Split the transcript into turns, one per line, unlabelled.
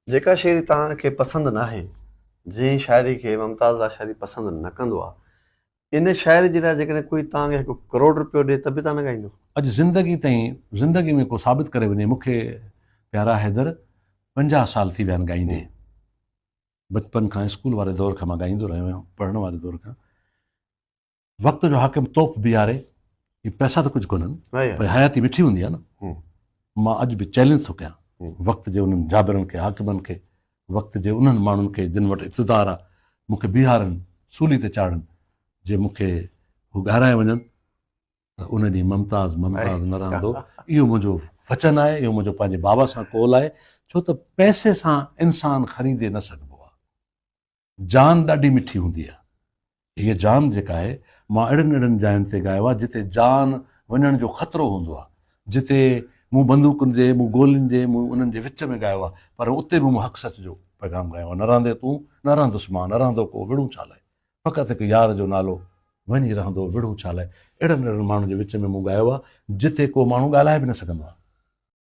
जेका शाइरी तव्हांखे पसंदि न आहे, जंहिं शाइरी खे मुमताज़ लाशारी पसंदि न कंदो आहे, इन शाइरी जे लाइ जेकॾहिं कोई तव्हांखे 1 करोड़ रुपयो ॾिए त बि तव्हां न ॻाईंदो?
अॼु ज़िंदगी में को साबित करे वञे, मूंखे प्यारा हैदर 50 साल थी विया आहिनि ॻाईंदे। बचपन खां स्कूल वारे दौर खां मां ॻाईंदो रहियो आहियां, पढ़ण वारे दौर खां। वक़्त जो हाकिम तोप बीहारे, ही पैसा त कुझु कोन्हनि, पर हयाती मिठी हूंदी आहे न। मां अॼु बि चैलेंज थो कयां वक़्त जे उन्हनि जाबिरनि खे, हाकिमनि खे, वक़्त जे उन्हनि माण्हुनि खे जिन वटि इक़्तिदार आहे, मूंखे बीहारनि, सूली ते चाढ़नि, जे मूंखे हू ॻाराए वञनि त उन ॾींहुं मुमताज़ न रहंदो। इहो मुंहिंजो वचन आहे, इहो मुंहिंजो पंहिंजे बाबा सां कोल आहे। छो त पैसे सां इंसानु ख़रीदे न सघिबो आहे। जान ॾाढी मिठी हूंदी आहे। हीअ जान जेका आहे, मां अहिड़नि जायुनि ते ॻायो आहे जिते जान वञण जो ख़तरो हूंदो आहे, जिते मूं बंदूकुनि जे, मूं गोलियुनि जे, मूं उन्हनि जे विच में ॻायो आहे, पर उते बि मूं हक़ सच जो पैगाम ॻायो आहे। न रहंदे तूं, न रहंदुसि मां, न रहंदो को विड़ूं छा लाइ, फ़क़ति हिकु यार जो नालो वञी रहंदो विड़ूं छा लाइ। अहिड़नि माण्हुनि जे विच में मूं ॻायो आहे जिते को माण्हू ॻाल्हाए बि न सघंदो आहे।